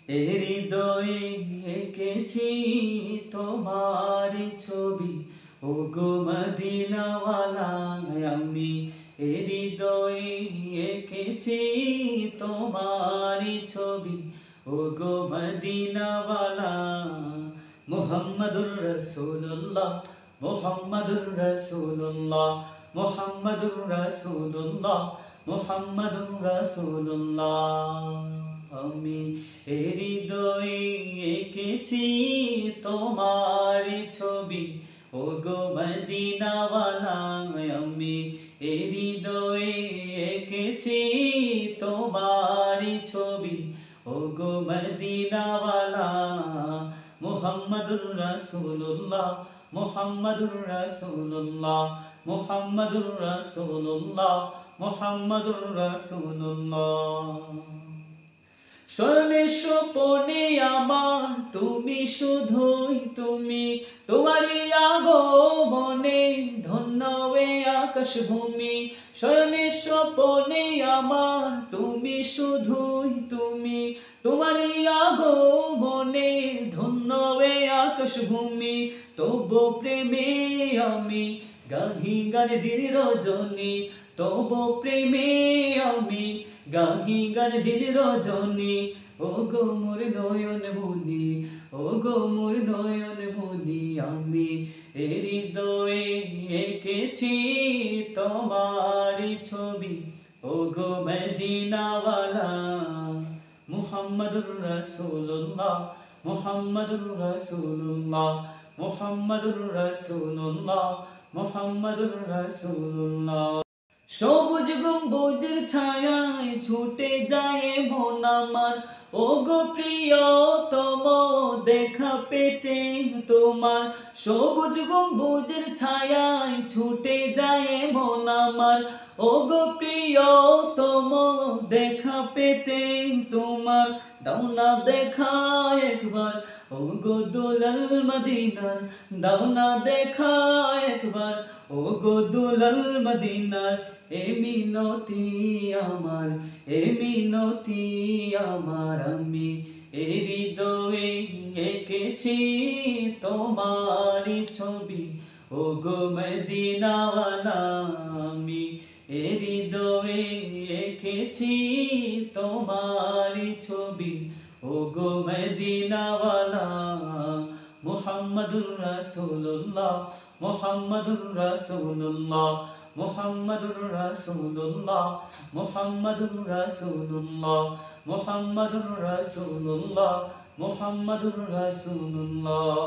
হৃদয়ে এঁকেছি তোমার ছবি, ওগো মদিনাওয়ালা। আমি হৃদয়ে এঁকেছি তোমার ছবি, ওগো মদিনাওয়ালা। মুহাম্মাদুর রাসূলুল্লাহ, মুহাম্মাদুর রাসূলুল্লাহ, মুহাম্মাদুর রাসূলুল্লাহ, মুহাম্মাদুর রাসূলুল্লাহ। আমি হৃদয়ে এঁকেছি তোমার ছবি, ওগো মদিনাওয়ালা। আমি হৃদয়ে এঁকেছি তোমার ছবি, ওগো মদিনাওয়ালা। মুহাম্মাদুর রাসূলুল্লাহ, মুহাম্মাদুর রাসূলুল্লাহ, মুহাম্মাদুর রাসূলুল্লাহ, মুহাম্মাদুর রাসূলুল্লাহ। স্বর্ণের স্বপনে আমার তুমি, শুধুই তুমি, তোমারই আগমনে ধন্য এ আকাশ ভূমি। স্বর্ণের স্বপনে আমার তুমি, শুধুই তুমি, তোমারই আগমনে ধন্য এ আকাশ ভূমি। তবু প্রেমে আমি গাহি গান দিন রজনী, তবু প্রেমে আমি গাহি গান দিন রজনী। ওগো মোর নয়ন মনি, ওগো মোর নয়ন মনি। আমি হৃদয়ে এঁকেছি তোমার ছবি, ওগো মদিনাওয়ালা। মুহাম্মাদুর রাসূলুল্লাহ, মুহাম্মাদুর রাসূলুল্লাহ, মুহাম্মাদুর রাসূলুল্লাহ, মুহাম্মাদুর রাসূলুল্লাহ। সবুজ গম্বুজের ছায়ায় ছুটে যায় মন আমার, ওগো প্রিয়তম দেখা পেতে তোমার। সবুজ গম্বুজের ছায়ায় ছুটে যায় মন আমার, ওগো প্রিয়তম দেখা পেতে তোমার। দাও না দেখা একবার, ওগো দুলাল মদিনার, দাও না দেখা একবার, ওগো দুলাল মদিনার। এ মিনতি আমার, এ মিনতি আমার। আমি হৃদয়ে এঁকেছি তোমার ছবি, ওগো মদিনাওয়ালা। আমি হৃদয়ে এঁকেছি তোমার ছবি, ওগো মদিনাওয়ালা। মুহাম্মাদুর রাসূলুল্লাহ, মুহাম্মাদুর রাসূলুল্লাহ, মুহাম্মাদুর রাসূলুল্লাহ, মুহাম্মাদুর রাসূলুল্লাহ, মুহাম্মাদুর রাসূলুল্লাহ, মুহাম্মাদুর রাসূলুল্লাহ।